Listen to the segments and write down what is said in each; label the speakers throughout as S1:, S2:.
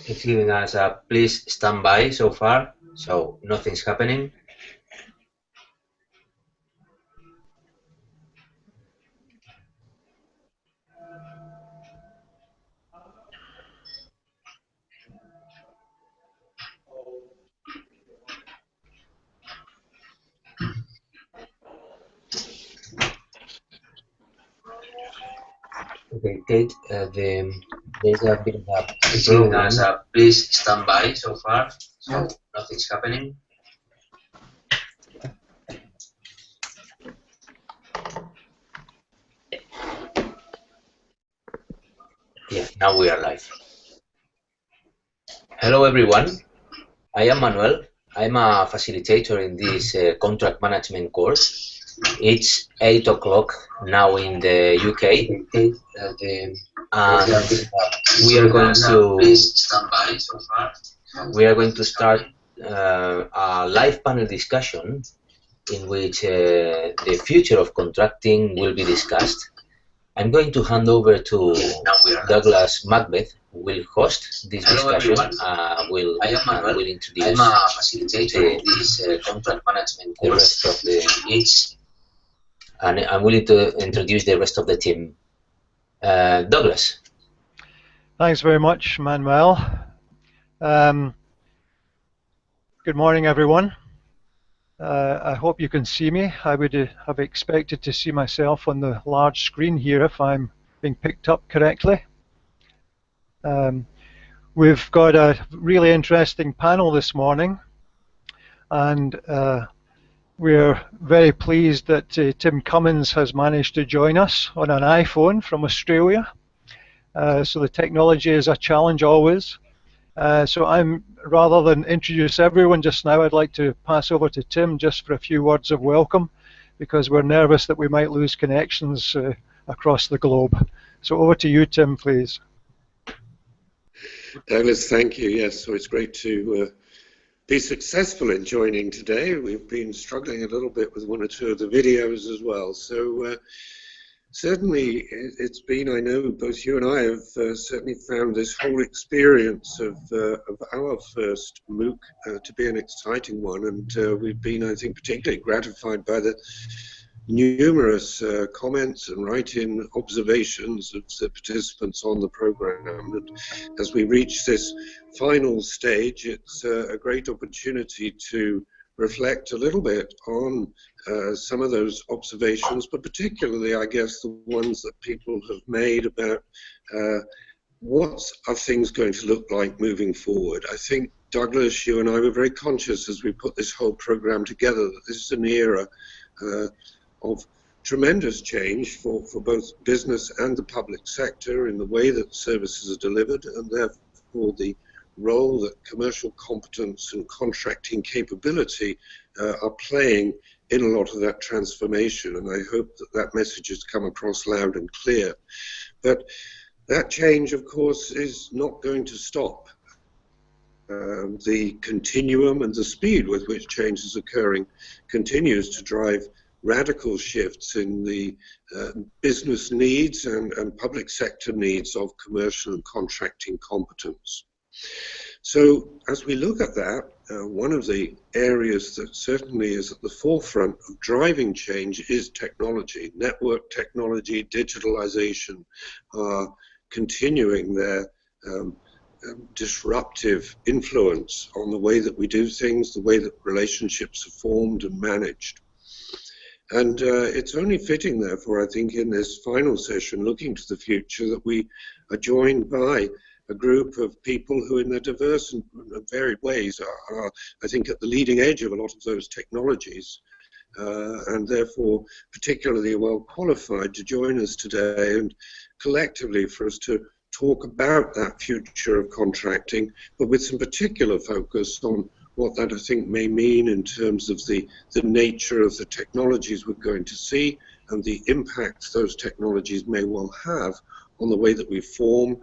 S1: It's giving us a please stand by so far, so nothing's happening. Okay, Kate, there's a bit of a problem. Please stand by so far, so nothing's happening. Yeah, now we are live. Hello everyone, I am Manuel. I'm a facilitator in this contract management course. It's 8 o'clock now in the UK, and we are going to start a live panel discussion in which the future of contracting will be discussed. I'm going to hand over to Douglas Macbeth, who will host this discussion. Will introduce this contract management course. The rest of the and I'm willing to introduce the rest of the team. Douglas.
S2: Thanks very much, Manuel. Good morning, everyone. I hope you can see me. I would have expected to see myself on the large screen here if I'm being picked up correctly. We've got a really interesting panel this morning, and we're very pleased that Tim Cummins has managed to join us on an iPhone from Australia. So the technology is a challenge always. So rather than introduce everyone just now, I'd like to pass over to Tim just for a few words of welcome, because we're nervous that we might lose connections across the globe. So over to you, Tim, please.
S3: Douglas, thank you. Yes, so it's great to be successful in joining today. We've been struggling a little bit with one or two of the videos as well. So certainly it's been, I know both you and I have certainly found this whole experience of our first MOOC to be an exciting one, and we've been, I think, particularly gratified by the numerous comments and write-in observations of the participants on the program. And as we reach this final stage, it's a great opportunity to reflect a little bit on some of those observations, but particularly, I guess, the ones that people have made about what are things going to look like moving forward. I think, Douglas, you and I were very conscious as we put this whole program together that this is an era of tremendous change for both business and the public sector in the way that services are delivered, and therefore the role that commercial competence and contracting capability are playing in a lot of that transformation. And I hope that that message has come across loud and clear. But that change, of course, is not going to stop. The continuum and the speed with which change is occurring continues to drive radical shifts in the business needs and public sector needs of commercial and contracting competence. So as we look at that, one of the areas that certainly is at the forefront of driving change is technology. Network technology, digitalization are continuing their disruptive influence on the way that we do things, the way that relationships are formed and managed. And it's only fitting, therefore, I think, in this final session, looking to the future, that we are joined by a group of people who, in their diverse and varied ways, are, I think, at the leading edge of a lot of those technologies, and therefore particularly well qualified to join us today and collectively for us to talk about that future of contracting, but with some particular focus on what that, I think, may mean in terms of the nature of the technologies we're going to see and the impact those technologies may well have on the way that we form,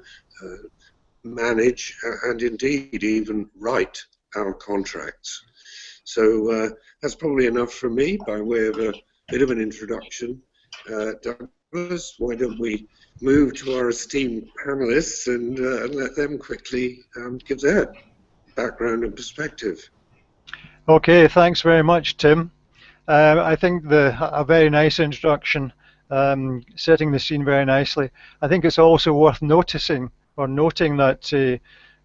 S3: manage, and indeed even write our contracts. So that's probably enough from me by way of a bit of an introduction. Douglas, why don't we move to our esteemed panelists and let them quickly give their background and perspective.
S2: Okay, thanks very much, Tim. I think a very nice introduction, setting the scene very nicely. I think it's also worth noting that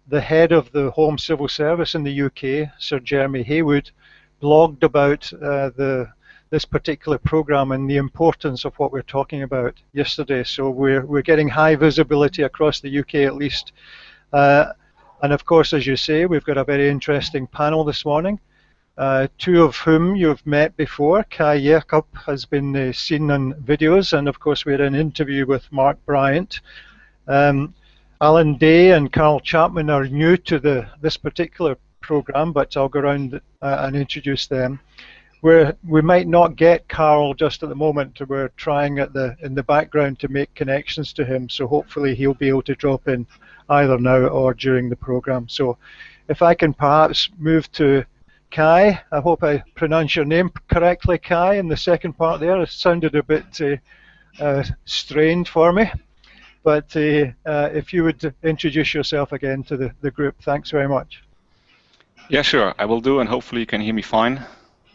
S2: the head of the Home Civil Service in the UK, Sir Jeremy Haywood, blogged about this particular programme and the importance of what we're talking about yesterday. So we're getting high visibility across the UK at least. And of course, as you say, we've got a very interesting panel this morning. Two of whom you've met before. Kai Jakob has been seen on videos, and of course we had an interview with Mark Bryant. Alan Day and Carl Chapman are new to this particular program, but I'll go around and introduce them. We might not get Carl just at the moment. We're trying in the background to make connections to him, so hopefully he'll be able to drop in either now or during the program. So if I can perhaps move to Kai, I hope I pronounce your name correctly, Kai, in the second part there. It sounded a bit strained for me. But if you would introduce yourself again to the group, thanks very much.
S4: Yeah, sure, I will do, and hopefully you can hear me fine.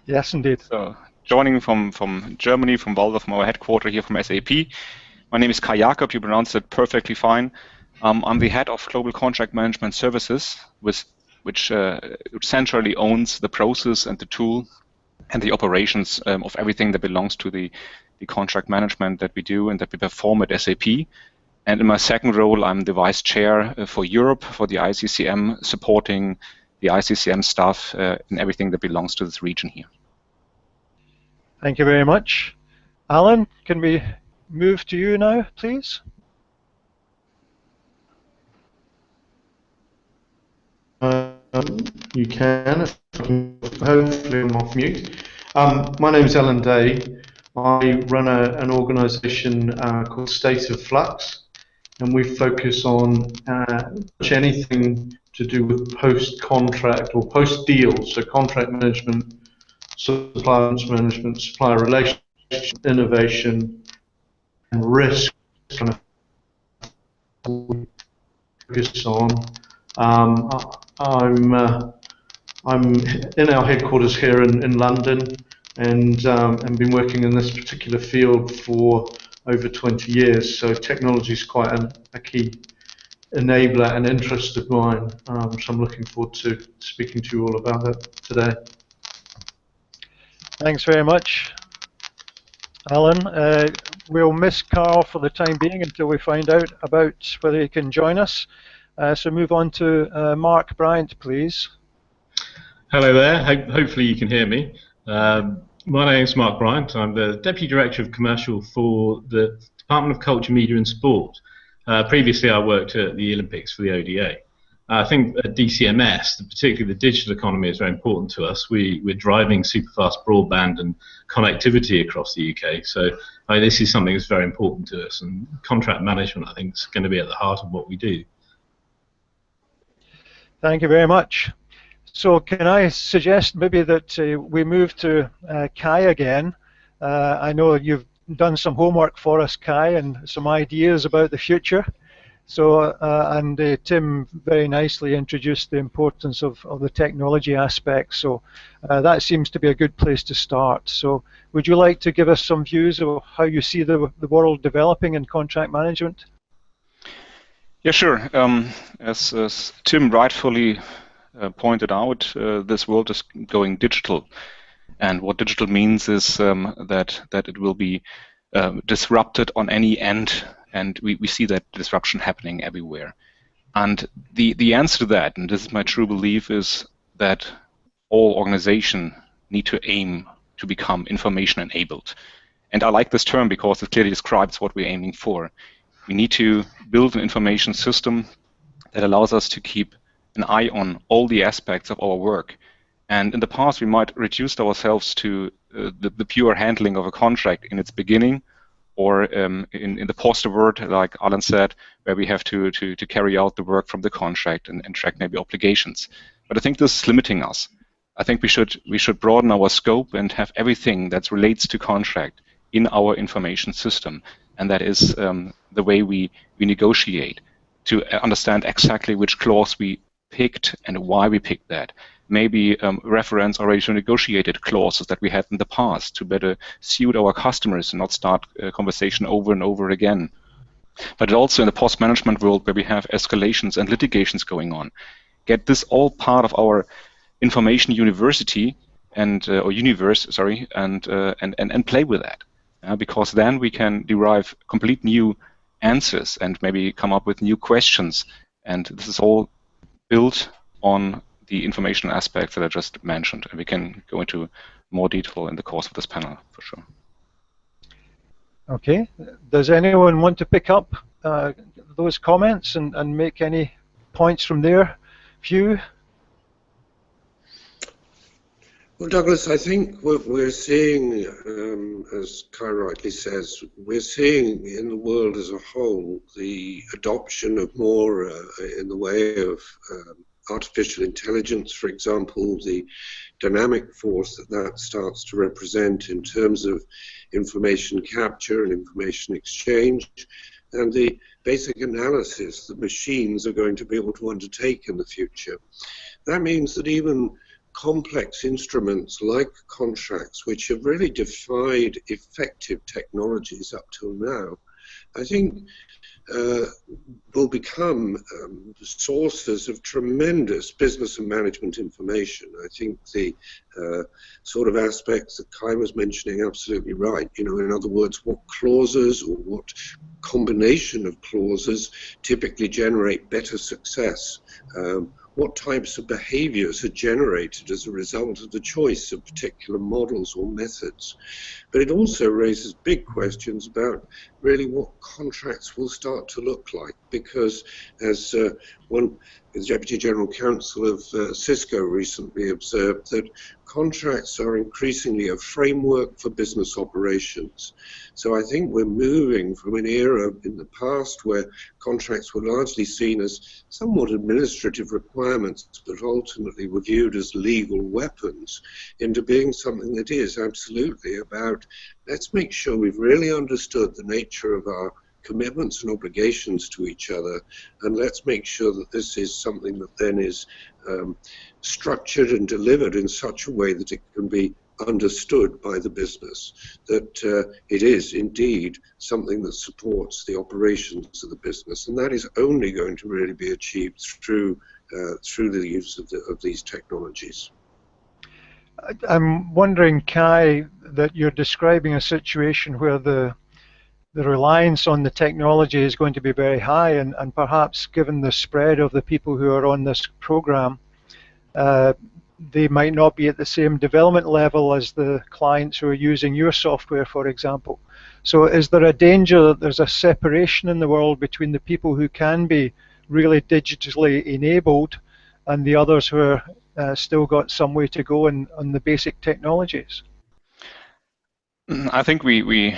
S2: Yes, indeed.
S4: So, joining from Germany, from Waldorf, from our headquarters here from SAP. My name is Kai Jakob, you pronounced it perfectly fine. I'm the head of Global Contract Management Services, which centrally owns the process and the tool and the operations of everything that belongs to the contract management that we do and that we perform at SAP. And in my second role, I'm the vice chair for Europe for the ICCM, supporting the ICCM staff in everything that belongs to this region here.
S2: Thank you very much. Alan, can we move to you now, please?
S5: You can, hopefully I'm off mute. My name is Alan Day. I run an organisation called State of Flux, and we focus on anything to do with post-contract or post-deal, so contract management, supplier management, supplier relationship, innovation, and risk kind of focus on. I'm in our headquarters here in London, and been working in this particular field for over 20 years. So technology is quite a key enabler and interest of mine. So I'm looking forward to speaking to you all about it today.
S2: Thanks very much, Alan. We'll miss Carl for the time being until we find out about whether he can join us. So move on to Mark Bryant, please.
S6: Hello there. Hopefully you can hear me. My name is Mark Bryant. I'm the Deputy Director of Commercial for the Department of Culture, Media and Sport. Previously I worked at the Olympics for the ODA. I think at DCMS, particularly the digital economy, is very important to us. We're driving superfast broadband and connectivity across the UK. So this is something that's very important to us, and contract management, I think, is going to be at the heart of what we do.
S2: Thank you very much. So can I suggest maybe that we move to Kai again. I know you've done some homework for us, Kai, and some ideas about the future. So and Tim very nicely introduced the importance of the technology aspect. So that seems to be a good place to start. So would you like to give us some views of how you see the world developing in contract management?
S4: Yeah, sure. As Tim rightfully pointed out, this world is going digital, and what digital means is that it will be disrupted on any end, and we see that disruption happening everywhere. And the answer to that, and this is my true belief, is that all organizations need to aim to become information enabled. And I like this term because it clearly describes what we're aiming for. We need to build an information system that allows us to keep an eye on all the aspects of our work. And in the past, we might reduce ourselves to the pure handling of a contract in its beginning, or in the post-award, like Alan said, where we have to carry out the work from the contract and track maybe obligations. But I think this is limiting us. I think we should broaden our scope and have everything that relates to contract in our information system. and that is the way we negotiate, to understand exactly which clause we picked and why we picked that. Maybe reference already to negotiated clauses that we had in the past to better suit our customers and not start a conversation over and over again. But also in the post-management world where we have escalations and litigations going on. Get this all part of our information university and or universe, sorry, and play with that, because then we can derive complete new answers and maybe come up with new questions. And this is all built on the information aspects that I just mentioned, and we can go into more detail in the course of this panel for sure.
S2: Okay. Does anyone want to pick up those comments and make any points from their view?
S3: Well, Douglas, I think what we're seeing, as Kai rightly says, we're seeing in the world as a whole the adoption of more in the way of artificial intelligence, for example, the dynamic force that starts to represent in terms of information capture and information exchange, and the basic analysis that machines are going to be able to undertake in the future. That means that even complex instruments like contracts, which have really defied effective technologies up till now, I think will become sources of tremendous business and management information. I think the sort of aspects that Kai was mentioning are absolutely right. You know, in other words, what clauses or what combination of clauses typically generate better success. What types of behaviors are generated as a result of the choice of particular models or methods. But it also raises big questions about really what contracts will start to look like, because as the Deputy General Counsel of Cisco recently observed, that contracts are increasingly a framework for business operations. So I think we're moving from an era in the past where contracts were largely seen as somewhat administrative requirements, but ultimately were viewed as legal weapons, into being something that is absolutely about, let's make sure we've really understood the nature of our commitments and obligations to each other, and let's make sure that this is something that then is structured and delivered in such a way that it can be understood by the business, that it is indeed something that supports the operations of the business, and that is only going to really be achieved through the use of these technologies.
S2: I'm wondering, Kai, that you're describing a situation where the reliance on the technology is going to be very high, and perhaps given the spread of the people who are on this program, they might not be at the same development level as the clients who are using your software, for example. So is there a danger that there's a separation in the world between the people who can be really digitally enabled and the others who are still got some way to go on the basic technologies?
S4: I think I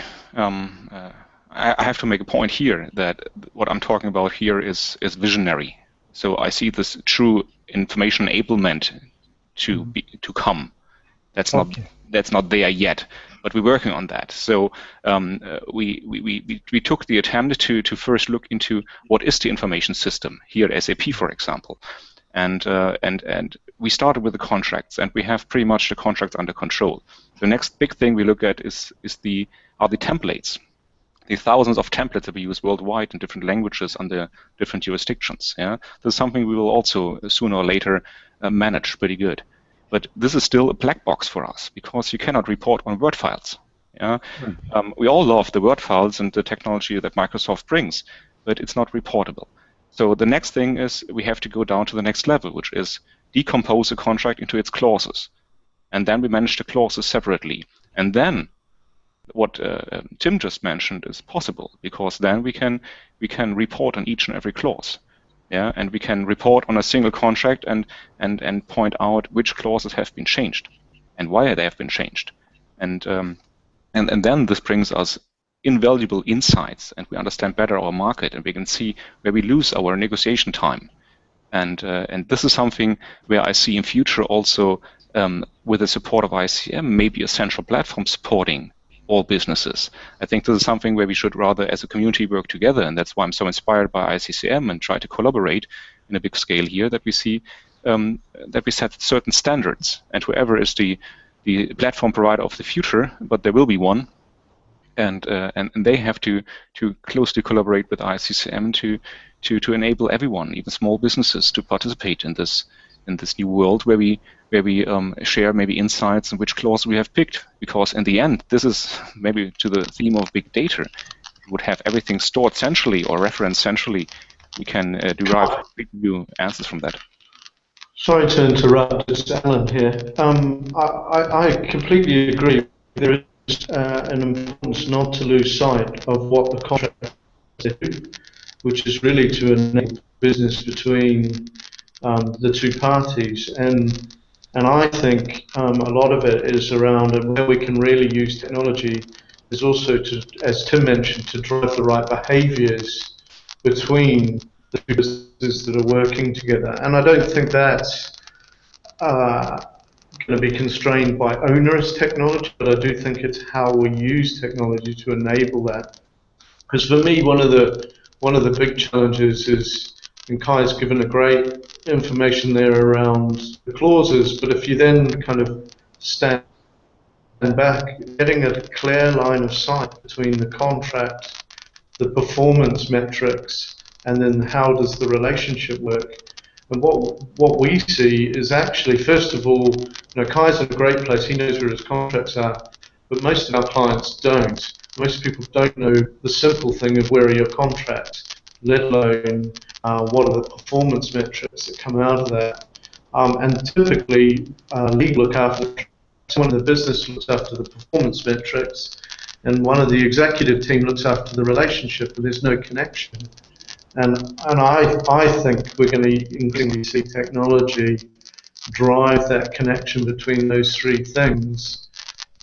S4: have to make a point here that what I'm talking about here is visionary. So I see this true information enablement to come. That's not there yet, but we're working on that. So we took the attempt to first look into what is the information system here at SAP, for example, and we started with the contracts, and we have pretty much the contracts under control. The next big thing we look at are the templates. The thousands of templates that we use worldwide in different languages under different jurisdictions. Yeah, this is something we will also sooner or later manage pretty good. But this is still a black box for us because you cannot report on Word files. Yeah, we all love the Word files and the technology that Microsoft brings, but it's not reportable. So the next thing is we have to go down to the next level, which is decompose a contract into its clauses, and then we manage the clauses separately, and then what Tim just mentioned is possible, because then we can report on each and every clause, yeah, and we can report on a single contract and point out which clauses have been changed and why they have been changed, and then this brings us invaluable insights, and we understand better our market, and we can see where we lose our negotiation time, and this is something where I see in future also with the support of ICM maybe a central platform supporting all businesses. I think this is something where we should rather, as a community, work together, and that's why I'm so inspired by ICCM and try to collaborate in a big scale here, that we see that we set certain standards, and whoever is the platform provider of the future, but there will be one, and they have to closely collaborate with ICCM to enable everyone, even small businesses, to participate in this new world where we share maybe insights and which clause we have picked. Because in the end, this is maybe to the theme of big data. If we would have everything stored centrally or referenced centrally, we can derive big new answers from that.
S5: Sorry to interrupt, it's Alan here. I completely agree. There is an importance not to lose sight of what the contract do, which is really to enable business between the two parties. And I think a lot of it is around, and where we can really use technology is also to, as Tim mentioned, to drive the right behaviors between the two businesses that are working together. And I don't think that's going to be constrained by onerous technology, but I do think it's how we use technology to enable that. Because for me, one of the big challenges is, and Kai's given a great information there around the clauses, but if you then kind of stand back, getting a clear line of sight between the contract, the performance metrics, and then how does the relationship work. And what we see is actually, first of all, Kai's in a great place, he knows where his contracts are, but most of our clients don't. Most people don't know the simple thing of where are your contracts, let alone what are the performance metrics that come out of that. And typically, legal look after, one of the business looks after the performance metrics, and one of the executive team looks after the relationship, but there's no connection. And I think we're going to increasingly see technology drive that connection between those three things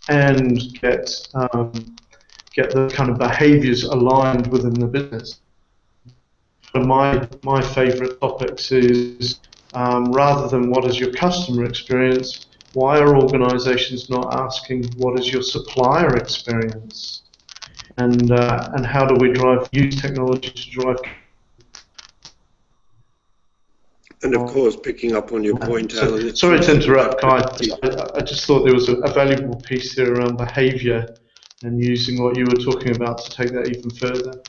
S5: and get the kind of behaviors aligned within the business. One of my favorite topics is rather than what is your customer experience, why are organizations not asking what is your supplier experience, and how do we use technology to drive.
S3: And of course, picking up on your point, Alan.
S5: Sorry to interrupt, Kai. I just thought there was a valuable piece there around behaviour and using what you were talking about to take that even further.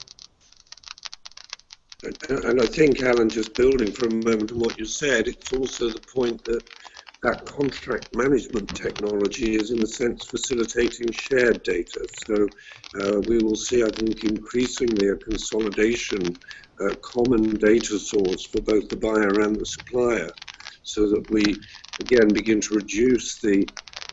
S3: And I think, Alan, just building for a moment on what you said, it's also the point that contract management technology is, in a sense, facilitating shared data. So we will see, I think, increasingly a consolidation, common data source for both the buyer and the supplier, so that we, again, begin to reduce the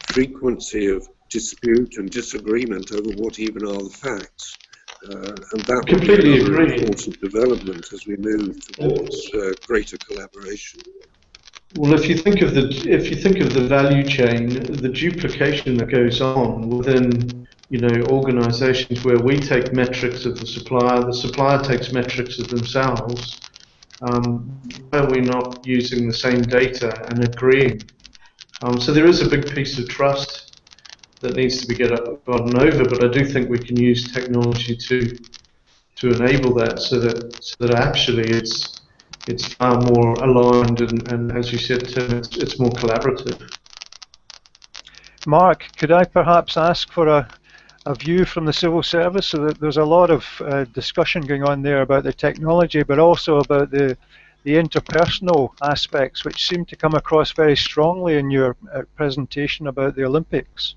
S3: frequency of dispute and disagreement over what even are the facts. And that will be another important development as we move towards greater collaboration.
S5: Well, if you think of the value chain, the duplication that goes on within organizations where we take metrics of the supplier takes metrics of themselves, why are we not using the same data and agreeing? So there is a big piece of trust that needs to be gotten over, but I do think we can use technology to enable that, so that actually it's far more aligned and as you said, Tim, it's more collaborative.
S2: Mark, could I perhaps ask for a view from the civil service? So that there's a lot of discussion going on there about the technology, but also about the interpersonal aspects, which seem to come across very strongly in your presentation about the Olympics.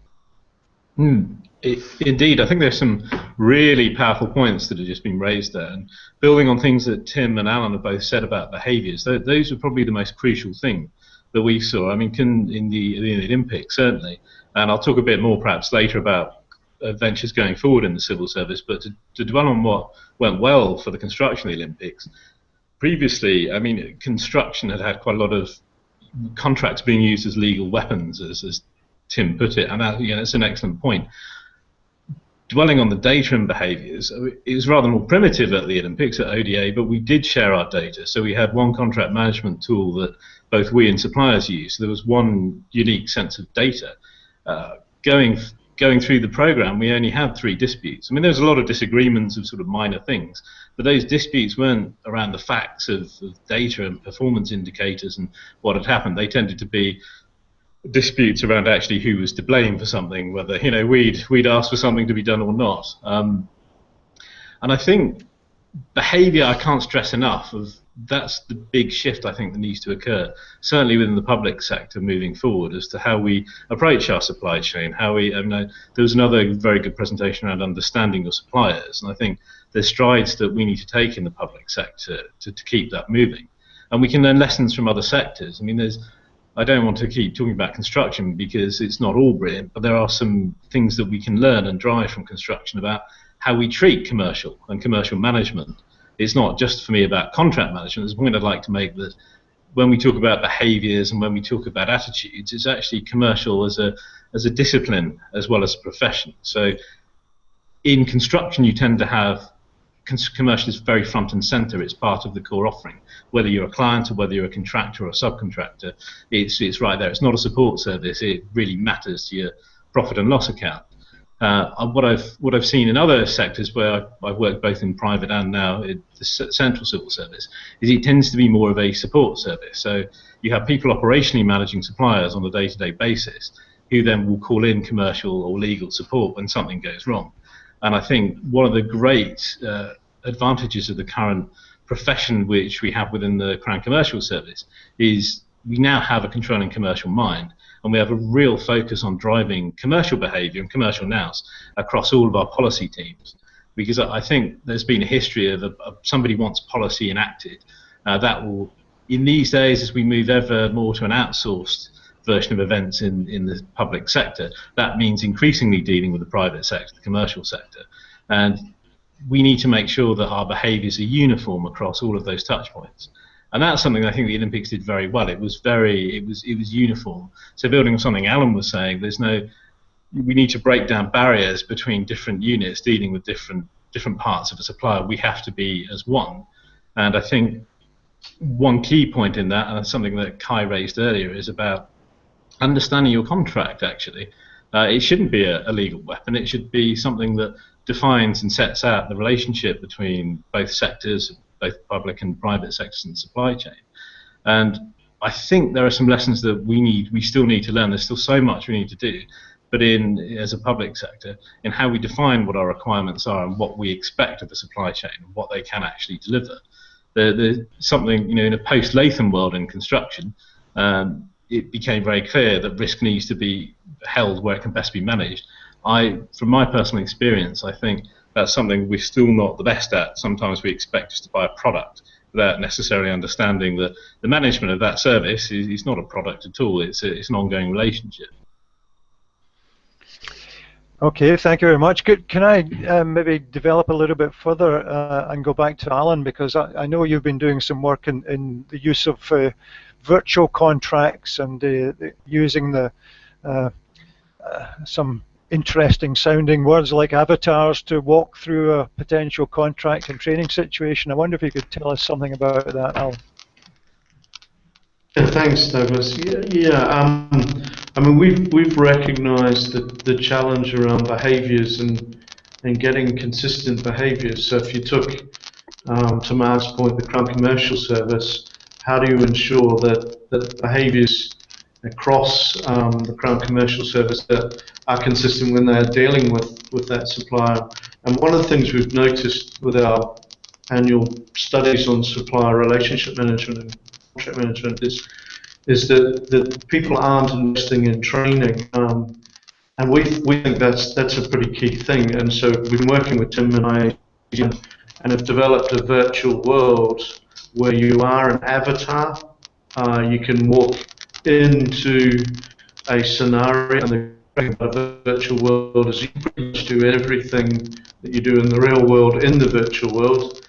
S6: Indeed, I think there's some really powerful points that have just been raised there, and building on things that Tim and Alan have both said about behaviours, those are probably the most crucial thing that we saw. I mean, in the Olympics, certainly, and I'll talk a bit more perhaps later about ventures going forward in the civil service, but to dwell on what went well for the construction of the Olympics, previously, I mean, construction had quite a lot of contracts being used as legal weapons, as Tim put it, and that's an excellent point. Dwelling on the data and behaviours, it was rather more primitive at the Olympics at ODA, but we did share our data. So we had one contract management tool that both we and suppliers used. There was one unique sense of data. Going going through the program, we only had 3 disputes. I mean, there was a lot of disagreements of sort of minor things, but those disputes weren't around the facts of data and performance indicators and what had happened. They tended to be disputes around actually who was to blame for something, whether we'd asked for something to be done or not. And I think behaviour, I can't stress enough of that's the big shift I think that needs to occur, certainly within the public sector moving forward, as to how we approach our supply chain. There was another very good presentation around understanding your suppliers, and I think there's strides that we need to take in the public sector to keep that moving, and we can learn lessons from other sectors. I mean, I don't want to keep talking about construction because it's not all brilliant, but there are some things that we can learn and drive from construction about how we treat commercial and commercial management. It's not just for me about contract management. There's a point I'd like to make that when we talk about behaviours and when we talk about attitudes, it's actually commercial as a discipline as well as a profession. So in construction, you tend to have commercial is very front and centre. It's part of the core offering. Whether you're a client or whether you're a contractor or a subcontractor, it's right there. It's not a support service. It really matters to your profit and loss account. What I've seen in other sectors where I've worked both in private and now in the central civil service is it tends to be more of a support service. So you have people operationally managing suppliers on a day-to-day basis who then will call in commercial or legal support when something goes wrong. And I think one of the great advantages of the current profession which we have within the Crown Commercial Service is we now have a controlling commercial mind, and we have a real focus on driving commercial behaviour and commercial nous across all of our policy teams. Because I think there's been a history of somebody wants policy enacted. That will, in these days, as we move ever more to an outsourced version of events in the public sector, that means increasingly dealing with the private sector, the commercial sector. And we need to make sure that our behaviours are uniform across all of those touch points. And that's something I think the Olympics did very well. It was uniform. So building on something Alan was saying, we need to break down barriers between different units dealing with different parts of a supplier. We have to be as one. And I think one key point in that, and that's something that Kai raised earlier, is about understanding your contract, actually. It shouldn't be a legal weapon. It should be something that defines and sets out the relationship between both sectors, both public and private sectors in the supply chain. And I think there are some lessons that we still need to learn. There's still so much we need to do, but as a public sector, in how we define what our requirements are and what we expect of the supply chain and what they can actually deliver. There's something, in a post-Latham world in construction, it became very clear that risk needs to be held where it can best be managed. From my personal experience, I think that's something we're still not the best at. Sometimes we expect us to buy a product without necessarily understanding that the management of that service is not a product at all. It's an ongoing relationship.
S2: Okay, thank you very much. Can I maybe develop a little bit further and go back to Alan, because I know you've been doing some work in the use of virtual contracts and using some interesting sounding words like avatars to walk through a potential contract and training situation. I wonder if you could tell us something about that, Alan.
S5: Yeah, thanks, Douglas. I mean, we've recognised the challenge around behaviours and getting consistent behaviours. So if you took, to Mark's point, the Crown Commercial Service, how do you ensure that behaviours across the Crown Commercial Service that are consistent when they're dealing with that supplier? And one of the things we've noticed with our annual studies on supplier relationship management and contract management is that people aren't investing in training, and we think that's a pretty key thing. And so we've been working with Tim and I and have developed a virtual world where you are an avatar. You can walk into a scenario, and the virtual world is you pretty much do everything that you do in the real world in the virtual world.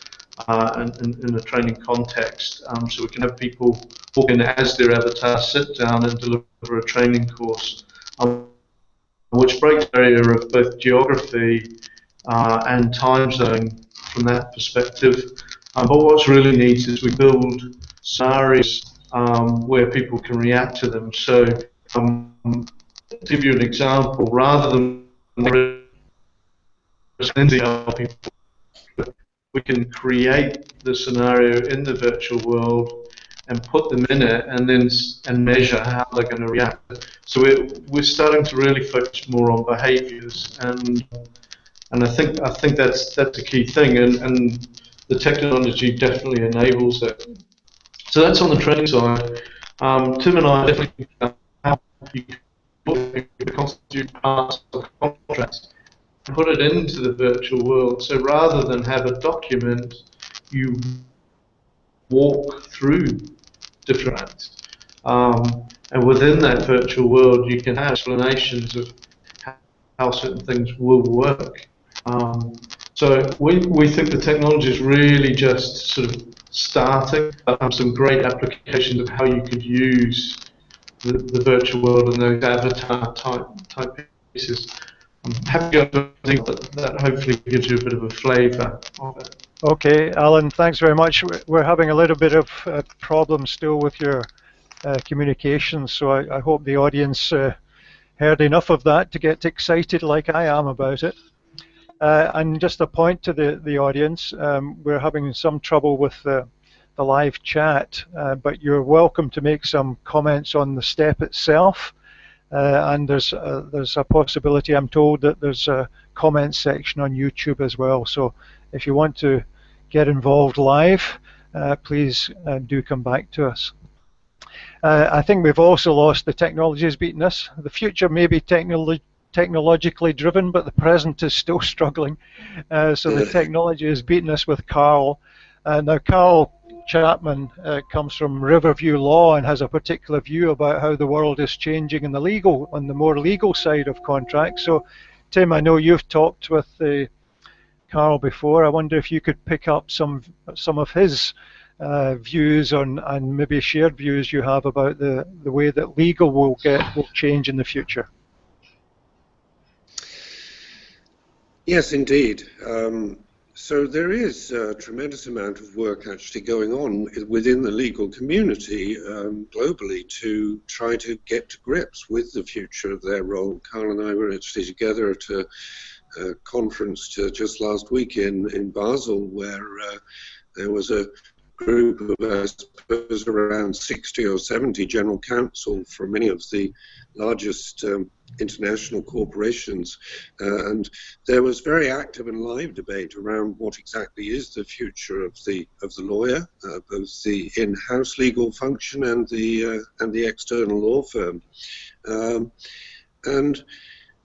S5: And in a training context, so we can have people walk in as their avatar, sit down and deliver a training course, which breaks the barrier of both geography and time zone from that perspective. But what's really neat is we build scenarios where people can react to them. So to give you an example, rather than we can create the scenario in the virtual world and put them in it, and then measure how they're going to react. So we're starting to really focus more on behaviours, and I think that's a key thing, and the technology definitely enables it. So that's on the training side. Tim and I definitely how you constitute parts of contracts, put it into the virtual world. So rather than have a document, you walk through different acts. And within that virtual world, you can have explanations of how certain things will work. So we think the technology is really just sort of starting. Some great applications of how you could use the virtual world and those avatar type pieces. I'm happy to think that hopefully gives you a bit of a flavour of it.
S2: Okay, Alan, thanks very much. We're having a little bit of problem still with your communications, so I hope the audience heard enough of that to get excited like I am about it. And just a point to the audience, we're having some trouble with the live chat, but you're welcome to make some comments on the step itself. And there's a possibility, I'm told, that there's a comment section on YouTube as well. So if you want to get involved live, please do come back to us. I think we've also lost the technology has beaten us. The future may be technologically driven, but the present is still struggling. So the technology has beaten us with Carl. Now, Carl Chapman comes from Riverview Law and has a particular view about how the world is changing in on the more legal side of contracts. So, Tim, I know you've talked with Carl before. I wonder if you could pick up some of his views on, and maybe shared views you have about the way that legal will change in the future.
S3: Yes, indeed. So there is a tremendous amount of work actually going on within the legal community globally to try to get to grips with the future of their role. Carl and I were actually together at a conference just last week in Basel, where there was a group of, I suppose, around 60 or 70 general counsel from many of the largest international corporations, and there was very active and live debate around what exactly is the future of the lawyer, both the in-house legal function and the external law firm, and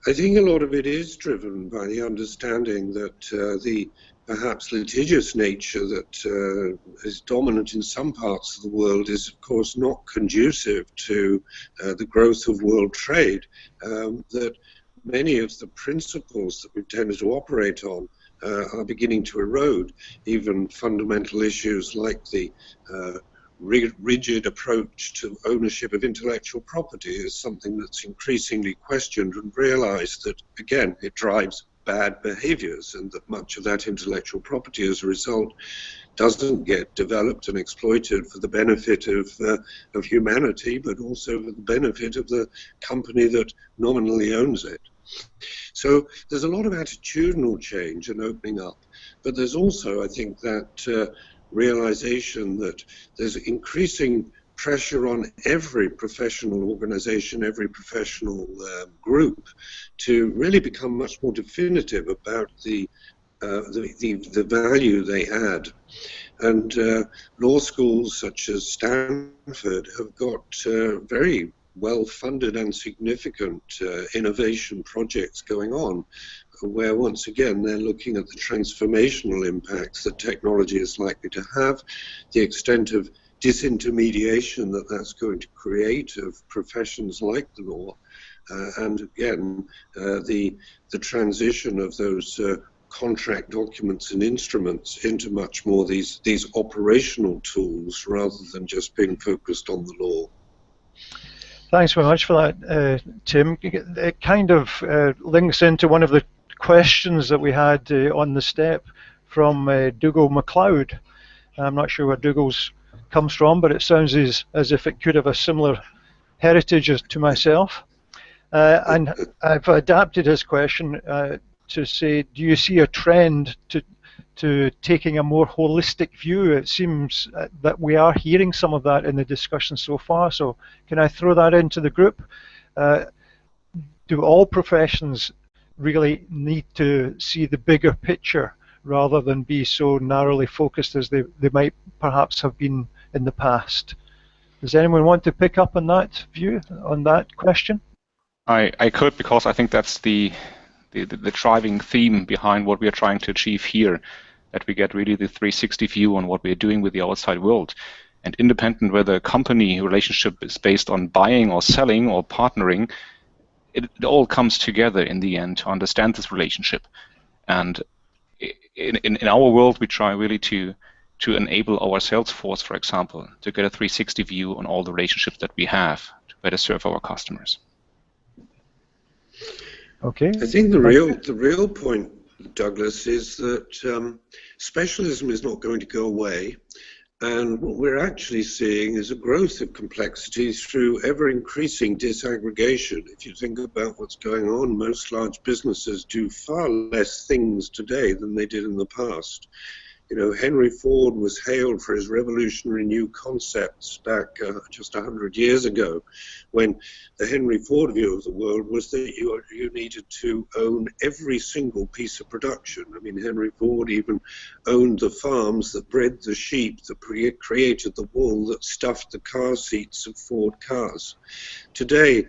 S3: I think a lot of it is driven by the understanding that the perhaps litigious nature that is dominant in some parts of the world is, of course, not conducive to the growth of world trade, that many of the principles that we've tended to operate on are beginning to erode. Even fundamental issues like the rigid approach to ownership of intellectual property is something that's increasingly questioned, and realized that, again, it drives bad behaviors, and that much of that intellectual property as a result doesn't get developed and exploited for the benefit of humanity, but also for the benefit of the company that nominally owns it. So there's a lot of attitudinal change and opening up, but there's also, I think, that realization that there's increasing pressure on every professional organization, every professional group, to really become much more definitive about the value they add. And law schools such as Stanford have got very well-funded and significant innovation projects going on, where once again they're looking at the transformational impacts that technology is likely to have, the extent of disintermediation that that's going to create of professions like the law, and again the transition of those contract documents and instruments into much more these operational tools rather than just being focused on the law.
S2: Thanks very much for that, Tim. It kind of links into one of the questions that we had on the step from Dougal MacLeod. I'm not sure where Dougal's comes from, but it sounds as if it could have a similar heritage as to myself. And I've adapted his question to say, do you see a trend to taking a more holistic view? It seems that we are hearing some of that in the discussion so far. So can I throw that into the group? Do all professions really need to see the bigger picture rather than be so narrowly focused as they might perhaps have been in the past? Does anyone want to pick up on that view, on that question?
S4: I could, because I think that's the driving theme behind what we are trying to achieve here, that we get really the 360 view on what we are doing with the outside world. And independent whether a company relationship is based on buying or selling or partnering, it all comes together in the end to understand this relationship. And in our world, we try really to enable our sales force, for example, to get a 360 view on all the relationships that we have to better serve our customers.
S2: Okay.
S3: I think the real point, Douglas, is that specialism is not going to go away, and what we're actually seeing is a growth of complexity through ever-increasing disaggregation. If you think about what's going on, most large businesses do far less things today than they did in the past. You know, Henry Ford was hailed for his revolutionary new concepts back just 100 years ago, when the Henry Ford view of the world was that you needed to own every single piece of production. I mean, Henry Ford even owned the farms that bred the sheep, that created the wool that stuffed the car seats of Ford cars. Today,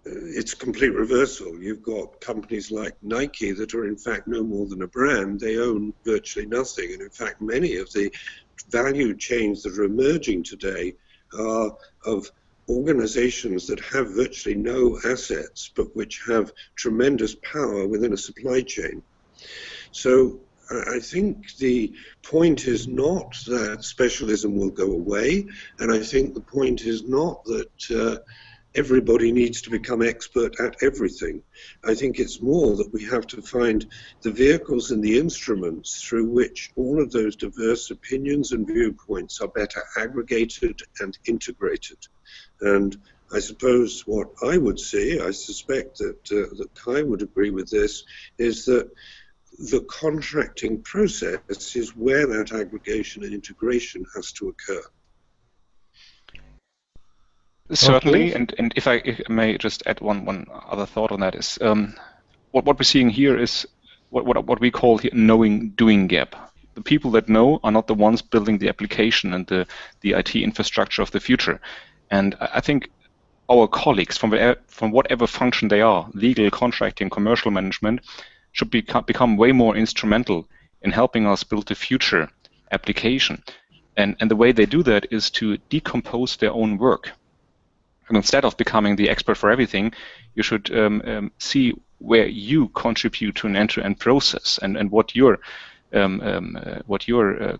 S3: it's complete reversal. You've got companies like Nike that are in fact no more than a brand. They own virtually nothing. And in fact, many of the value chains that are emerging today are of organizations that have virtually no assets, but which have tremendous power within a supply chain. So I think the point is not that specialism will go away. And I think the point is not that everybody needs to become expert at everything. I think it's more that we have to find the vehicles and the instruments through which all of those diverse opinions and viewpoints are better aggregated and integrated. And I suppose what I would see, I suspect that Kai would agree with this, is that the contracting process is where that aggregation and integration has to occur.
S4: Certainly, okay. and if I may just add one other thought on that is, what we're seeing here is what we call here knowing-doing gap. The people that know are not the ones building the application and the IT infrastructure of the future. And I think our colleagues from whatever function they are, legal, contracting, commercial management, should become way more instrumental in helping us build the future application. And the way they do that is to decompose their own work. And instead of becoming the expert for everything, you should see where you contribute to an end-to-end process and what your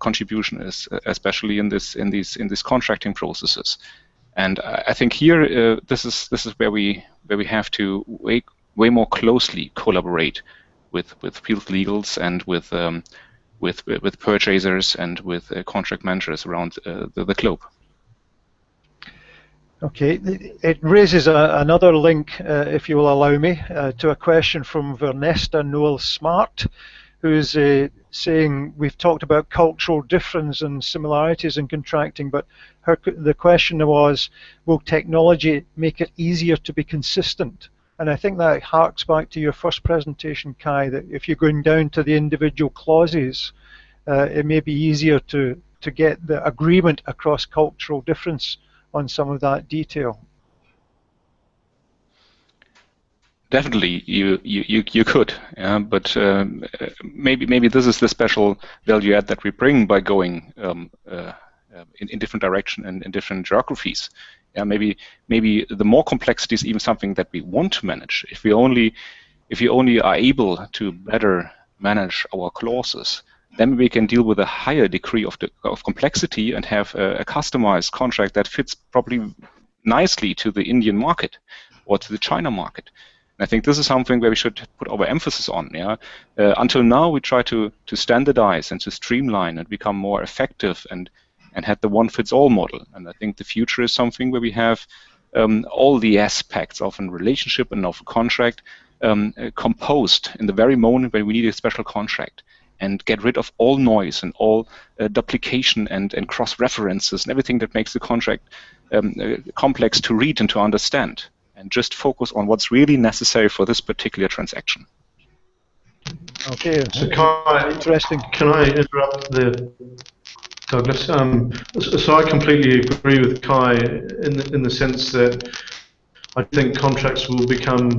S4: contribution is, especially in these contracting processes. And I think here this is where we have to way more closely collaborate with field legals and with purchasers and with contract managers around the globe.
S2: Okay, it raises another link, if you will allow me, to a question from Vernesta Noel Smart, who's saying we've talked about cultural difference and similarities in contracting, but the question was, will technology make it easier to be consistent? And I think that harks back to your first presentation, Kai, that if you're going down to the individual clauses, it may be easier to get the agreement across cultural difference on some of that detail.
S4: Definitely, you could, yeah, but maybe this is the special value add that we bring by going in different direction and in different geographies. Yeah, maybe the more complexity is even something that we want to manage. If we only are able to better manage our clauses, then we can deal with a higher degree of complexity and have a customized contract that fits probably nicely to the Indian market or to the China market. And I think this is something where we should put our emphasis on. Yeah, until now we try to standardize and to streamline and become more effective and had the one-fits-all model. And I think the future is something where we have all the aspects of a relationship and of a contract composed in the very moment when we need a special contract, and get rid of all noise and all duplication and cross-references and everything that makes the contract complex to read and to understand, and just focus on what's really necessary for this particular transaction.
S2: Okay,
S5: so
S2: interesting.
S5: Can I interrupt Douglas? So I completely agree with Kai in the sense that I think contracts will become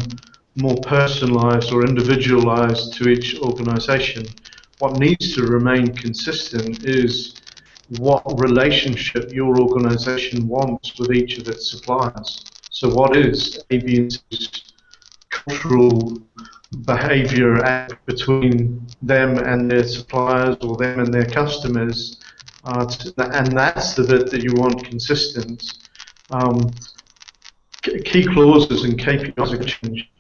S5: more personalised or individualised to each organisation. What needs to remain consistent is what relationship your organisation wants with each of its suppliers. So what is A, B, and C's cultural behaviour between them and their suppliers, or them and their customers, and that's the bit that you want consistent. Key clauses and KPIs change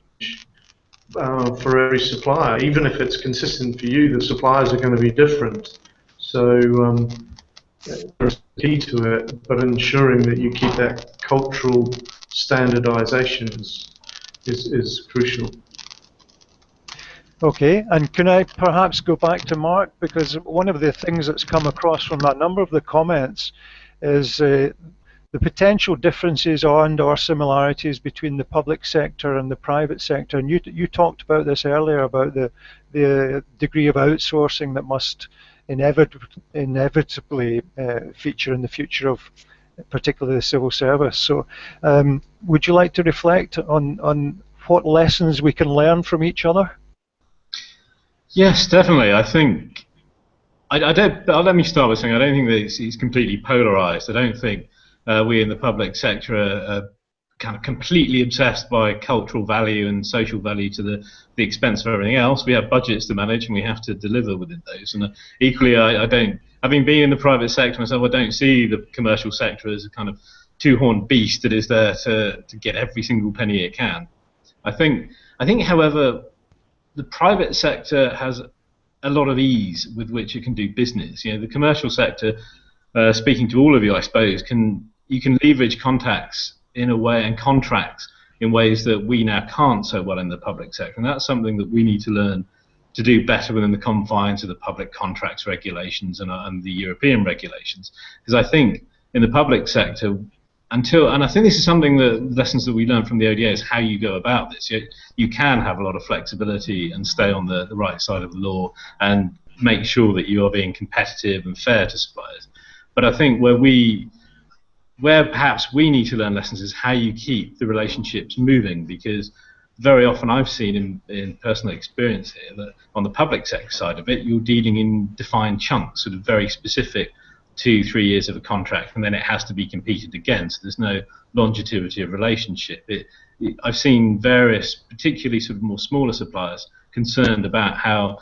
S5: for every supplier. Even if it's consistent for you, the suppliers are going to be different. So there's key to it, but ensuring that you keep that cultural standardization is crucial.
S2: Okay, and can I perhaps go back to Mark, because one of the things that's come across from a number of the comments is the potential differences or similarities between the public sector and the private sector. And you talked about this earlier, about the degree of outsourcing that must inevitably feature in the future of particularly the civil service. So would you like to reflect on what lessons we can learn from each other?
S6: Yes, definitely. I think let me start by saying I don't think that it's completely polarized. I don't think we in the public sector are kind of completely obsessed by cultural value and social value to the expense of everything else. We have budgets to manage and we have to deliver within those. And equally, I don't, having been in the private sector myself, I don't see the commercial sector as a kind of two-horned beast that is there to get every single penny it can. I think, however, the private sector has a lot of ease with which it can do business. You know, the commercial sector, speaking to all of you, I suppose, you can leverage contacts in a way and contracts in ways that we now can't so well in the public sector, and that's something that we need to learn to do better within the confines of the public contracts regulations and the European regulations. Because I think in the public sector, and I think this is something that lessons that we learn from the ODA is how you go about this. You can have a lot of flexibility and stay on the right side of the law and make sure that you are being competitive and fair to suppliers. But I think where perhaps we need to learn lessons is how you keep the relationships moving, because very often I've seen in personal experience here that on the public sector side of it, you're dealing in defined chunks, sort of very specific 2-3 years of a contract, and then it has to be competed against. There's no longevity of relationship. I've seen various, particularly sort of more smaller suppliers, concerned about how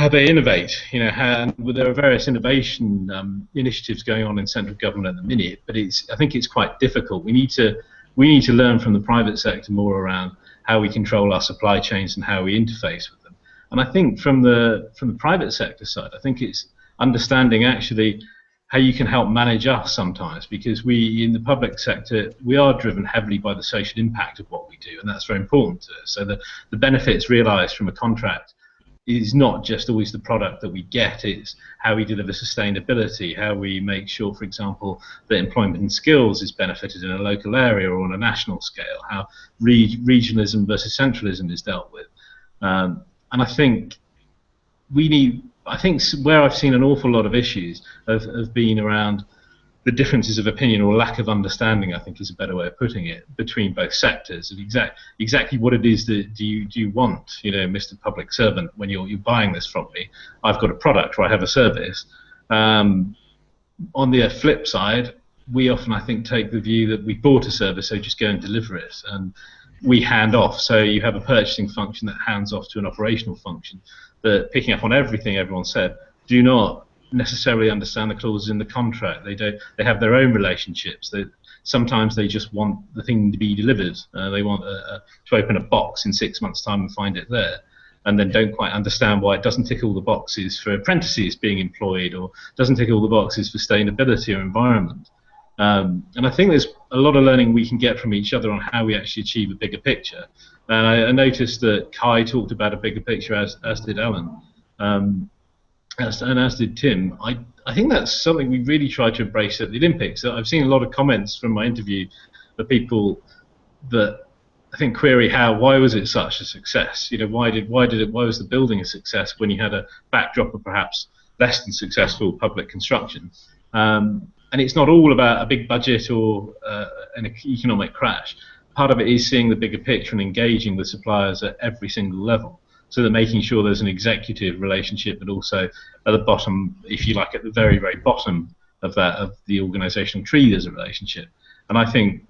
S6: they innovate. You know, there are various innovation initiatives going on in central government at the minute, but I think it's quite difficult. We need to learn from the private sector more around how we control our supply chains and how we interface with them. And I think from the private sector side, I think it's understanding actually how you can help manage us sometimes, because we in the public sector, we are driven heavily by the social impact of what we do, and that's very important to us. So the benefits realized from a contract is not just always the product that we get, it's how we deliver sustainability, how we make sure, for example, that employment and skills is benefited in a local area or on a national scale, how regionalism versus centralism is dealt with. And I think where I've seen an awful lot of issues have been around the differences of opinion or lack of understanding, I think is a better way of putting it, between both sectors of exactly what it is that do you want, you know, Mr. Public Servant, when you're buying this from me. I've got a product or I have a service. On the flip side, we often, I think, take the view that we bought a service, so just go and deliver it, and we hand off. So you have a purchasing function that hands off to an operational function that, picking up on everything everyone said, do not necessarily understand the clauses in the contract. They have their own relationships. Sometimes they just want the thing to be delivered. They want to open a box in 6 months' time and find it there, and then don't quite understand why it doesn't tick all the boxes for apprentices being employed, or doesn't tick all the boxes for sustainability or environment. And I think there's a lot of learning we can get from each other on how we actually achieve a bigger picture. And I noticed that Kai talked about a bigger picture, as did Alan, and as did Tim. I think that's something we really try to embrace at the Olympics. I've seen a lot of comments from my interview of people that I think query why was it such a success? You know, why was the building a success when you had a backdrop of perhaps less than successful public construction? And it's not all about a big budget or an economic crash. Part of it is seeing the bigger picture and engaging with suppliers at every single level, so that making sure there's an executive relationship, but also at the bottom, if you like, at the very, very bottom of the organizational tree, there's a relationship. And I think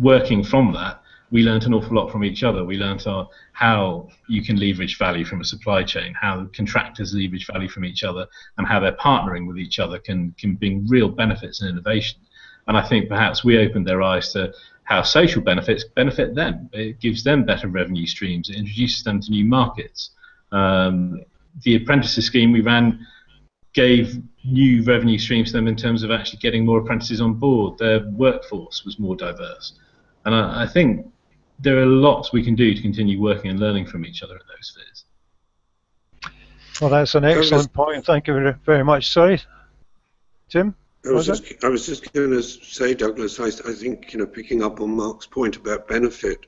S6: working from that, we learned an awful lot from each other. We learned how you can leverage value from a supply chain, how contractors leverage value from each other, and how they're partnering with each other can bring real benefits and innovation. And I think perhaps we opened their eyes to how social benefits benefit them. It gives them better revenue streams. It introduces them to new markets. The apprentices scheme we ran gave new revenue streams to them in terms of actually getting more apprentices on board. Their workforce was more diverse. And I think there are lots we can do to continue working and learning from each other in those spheres.
S2: Well, that's an excellent point. Thank you very much. Sorry, Tim?
S3: I was just going to say, Douglas, I think, you know, picking up on Mark's point about benefit,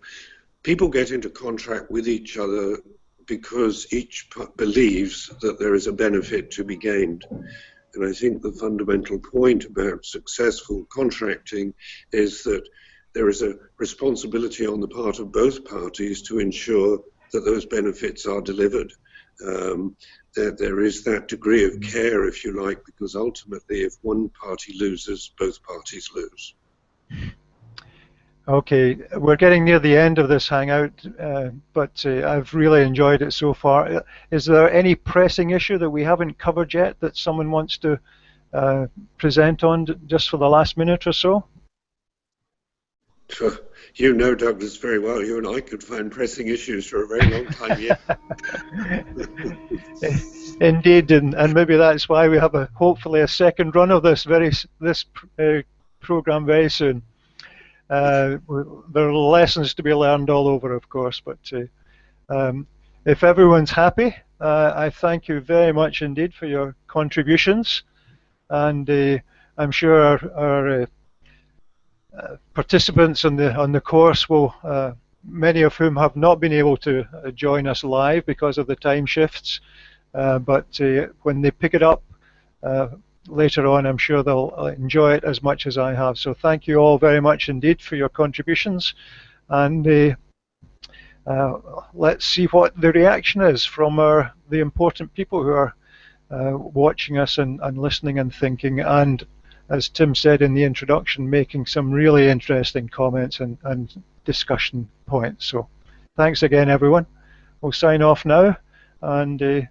S3: people get into contract with each other because each believes that there is a benefit to be gained. And I think the fundamental point about successful contracting is that there is a responsibility on the part of both parties to ensure that those benefits are delivered. There is that degree of care, if you like, because ultimately if one party loses, both parties lose.
S2: Okay, we're getting near the end of this hangout, but I've really enjoyed it so far. Is there any pressing issue that we haven't covered yet that someone wants to present on just for the last minute or so?
S3: You know, Douglas, very well. You and I could find pressing issues for a very long time yet.
S2: Indeed, and maybe that's why we have hopefully a second run of this program very soon. There are lessons to be learned all over, of course, but if everyone's happy, I thank you very much indeed for your contributions, and I'm sure our participants on the course will, many of whom have not been able to join us live because of the time shifts, but when they pick it up later on, I'm sure they'll enjoy it as much as I have. So thank you all very much indeed for your contributions, and let's see what the reaction is from the important people who are watching us and listening and thinking, and as Tim said in the introduction, making some really interesting comments and discussion points. So thanks again, everyone. We'll sign off now, and